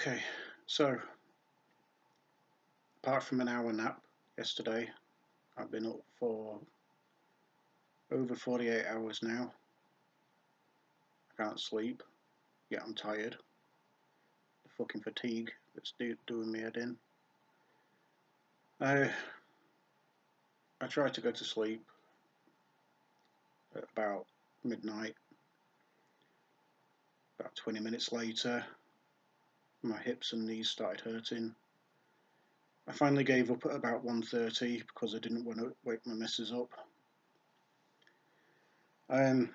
Okay, so apart from an hour nap yesterday, I've been up for over 48 hours now. I can't sleep, yet I'm tired. The fucking fatigue that's doing me head in. I tried to go to sleep at about midnight. About 20 minutes later, my hips and knees started hurting. I finally gave up at about 1:30 because I didn't want to wake my missus up. I'm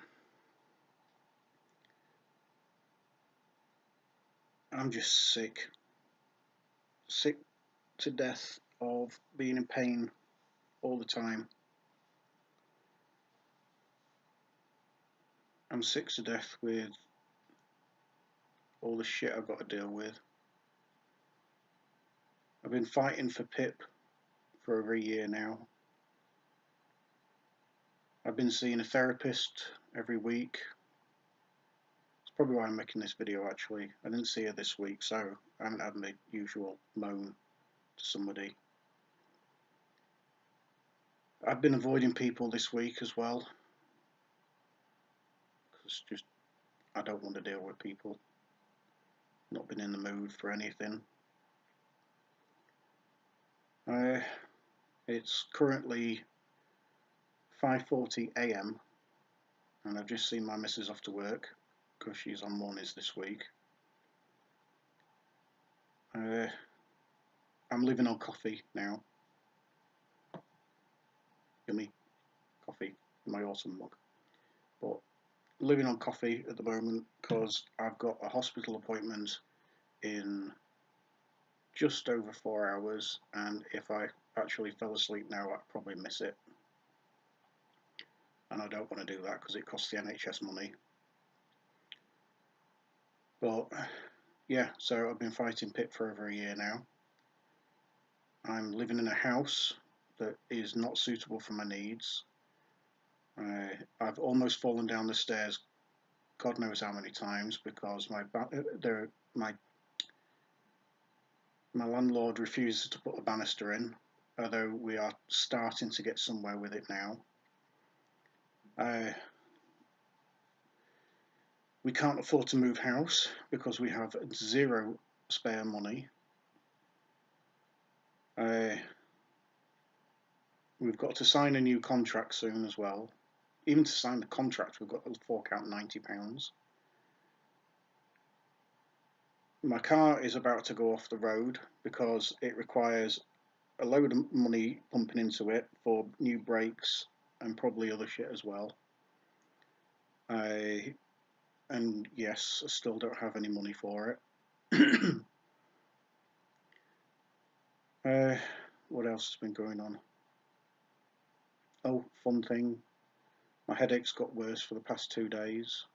just sick to death of being in pain all the time. I'm sick to death with all the shit I've got to deal with. I've been fighting for PIP for over a year now. I've been seeing a therapist every week. It's probably why I'm making this video actually. I didn't see her this week, so I haven't had my usual moan to somebody. I've been avoiding people this week as well, because just I don't want to deal with people. Not been in the mood for anything. It's currently 5:40 AM and I've just seen my missus off to work because she's on mornings this week. I'm living on coffee now. Yummy coffee in my awesome mug. But living on coffee at the moment because I've got a hospital appointment in just over 4 hours, and if I actually fell asleep now I'd probably miss it, and I don't want to do that because it costs the NHS money. But yeah, so I've been fighting PIP for over a year now. I'm living in a house that is not suitable for my needs. I've almost fallen down the stairs God knows how many times because my landlord refuses to put a banister in, although we are starting to get somewhere with it now. We can't afford to move house because we have zero spare money. We've got to sign a new contract soon as well. Even to sign the contract, we've got to fork out £90. My car is about to go off the road because it requires a load of money pumping into it for new brakes and probably other shit as well. And yes, I still don't have any money for it. What else has been going on? Oh, fun thing. My headache's got worse for the past 2 days.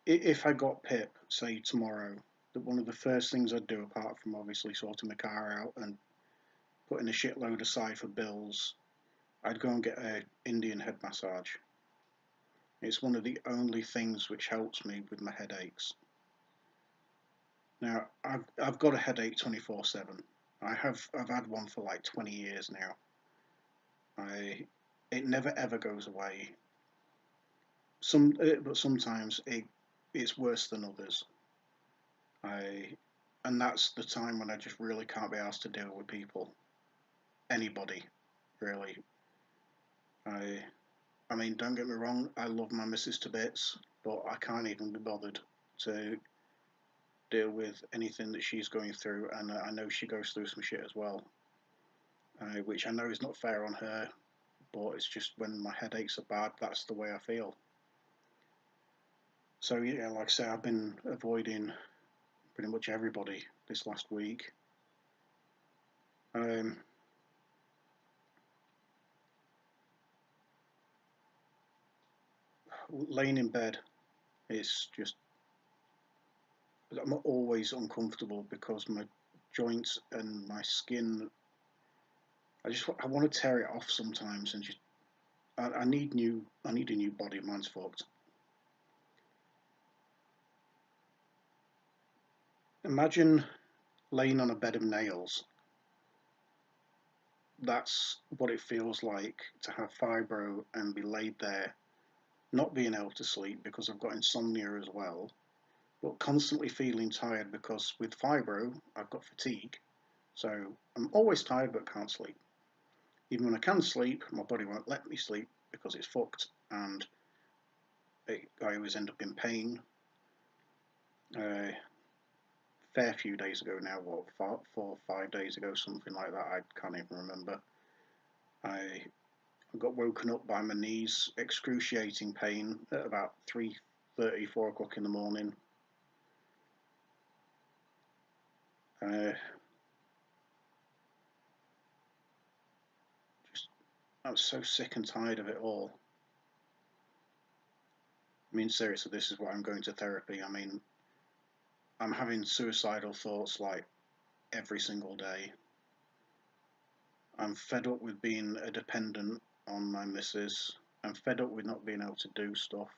If I got PIP, say tomorrow, one of the first things I'd do, apart from obviously sorting my car out and putting a shitload aside for bills, I'd go and get an Indian head massage. It's one of the only things which helps me with my headaches. Now, I've got a headache 24/7. I've had one for like 20 years now. It never ever goes away. But sometimes it's worse than others. And that's the time when I just really can't be asked to deal with people, anybody, really. I mean, don't get me wrong, I love my missus to bits, but I can't even be bothered to deal with anything that she's going through, and I know she goes through some shit as well, which I know is not fair on her, but it's just when my headaches are bad, that's the way I feel. So yeah, like I say, I've been avoiding pretty much everybody this last week. Laying in bed is just, I'm always uncomfortable because my joints and my skin, I want to tear it off sometimes, and just I need a new body. Mine's fucked. Imagine laying on a bed of nails. That's what it feels like to have fibro and be laid there, not being able to sleep because I've got insomnia as well, but constantly feeling tired because with fibro I've got fatigue. So I'm always tired but can't sleep. Even when I can sleep, my body won't let me sleep because it's fucked, and I always end up in pain. Uh, fair few days ago now, what, 4 or 5 days ago, something like that, I can't even remember. I got woken up by my knees, excruciating pain at about 3:30, 4 o'clock in the morning. Uh, just, I was so sick and tired of it all. I mean, seriously, this is why I'm going to therapy. I mean, I'm having suicidal thoughts like every single day. I'm fed up with being a dependent on my missus. I'm fed up with not being able to do stuff.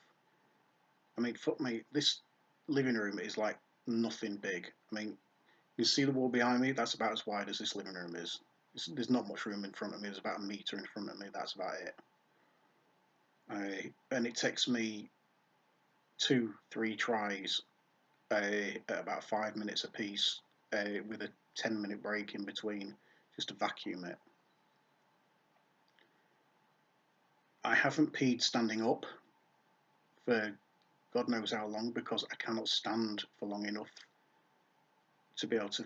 I mean, fuck me, this living room is like nothing big. I mean, you see the wall behind me? That's about as wide as this living room is. There's not much room in front of me. There's about a metre in front of me. That's about it. And it takes me 2, 3 tries at about 5 minutes a piece, with a 10-minute break in between, just to vacuum it. I haven't peed standing up for God knows how long because I cannot stand for long enough to be able to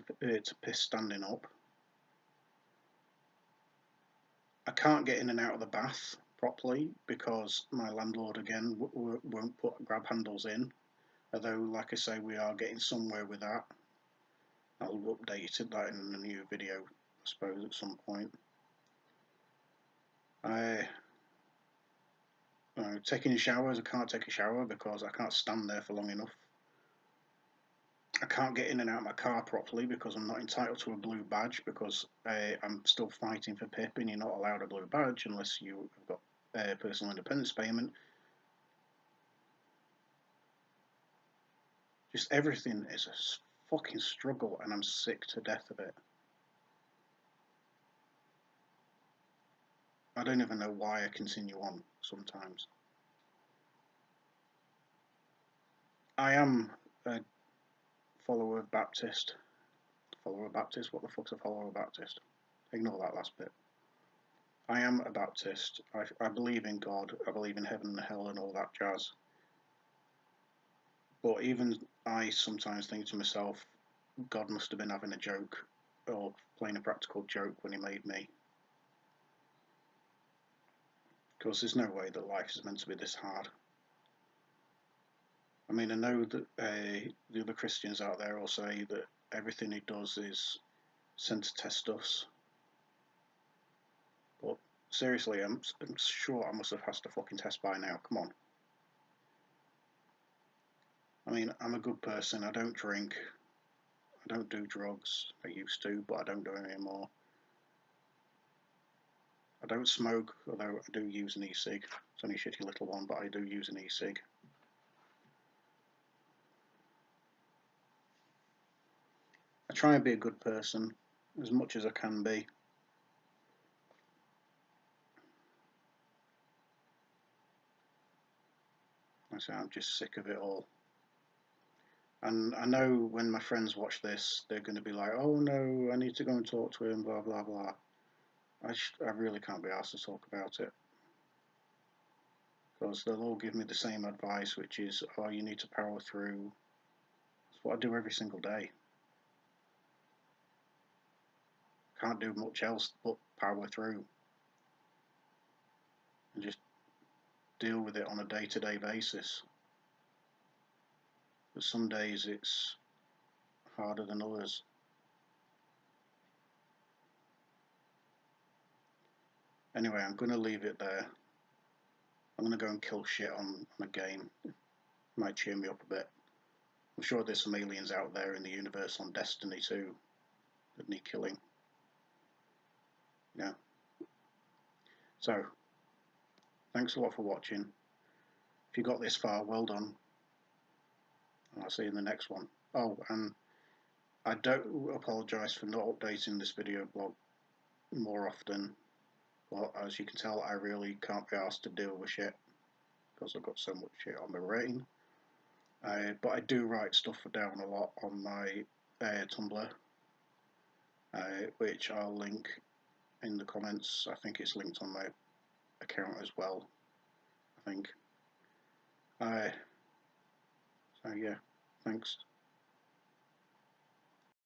piss standing up. I can't get in and out of the bath properly because my landlord again won't put grab handles in. Although, like I say, we are getting somewhere with that. I'll update that in a new video, I suppose, at some point. Taking showers, I can't take a shower because I can't stand there for long enough. I can't get in and out of my car properly because I'm not entitled to a blue badge because I'm still fighting for PIP and you're not allowed a blue badge unless you have got personal independence payment. Just everything is a fucking struggle and I'm sick to death of it. I don't even know why I continue on sometimes. I am a follower of Baptist. Follower of Baptist? What the fuck's a follower of Baptist? Ignore that last bit. I am a Baptist. I believe in God. I believe in heaven and hell and all that jazz. But even I sometimes think to myself, God must have been having a joke or playing a practical joke when he made me. Because there's no way that life is meant to be this hard. I mean, I know that the other Christians out there will say that everything he does is sent to test us. But seriously, I'm sure I must have passed a fucking test by now. Come on. I mean, I'm a good person. I don't drink. I don't do drugs. I used to, but I don't do it anymore. I don't smoke, although I do use an e-cig. It's only a shitty little one, but I do use an e-cig. I try and be a good person as much as I can be. I say I'm just sick of it all. And I know when my friends watch this, they're going to be like, oh no, I need to go and talk to him, blah, blah, blah. I really can't be asked to talk about it. Because they'll all give me the same advice, which is, oh, you need to power through. That's what I do every single day. Can't do much else but power through. And just deal with it on a day-to-day basis. But some days it's harder than others. Anyway, I'm going to leave it there. I'm going to go and kill shit on a game. Might cheer me up a bit. I'm sure there's some aliens out there in the universe on Destiny too that need killing. Yeah. So, thanks a lot for watching. If you got this far, well done. And I'll see you in the next one. Oh, and I do apologise for not updating this video blog more often, but as you can tell, I really can't be asked to deal with shit because I've got so much shit on my brain. But I do write stuff down a lot on my Tumblr, which I'll link in the comments. I think it's linked on my account as well, I think. So yeah, thanks.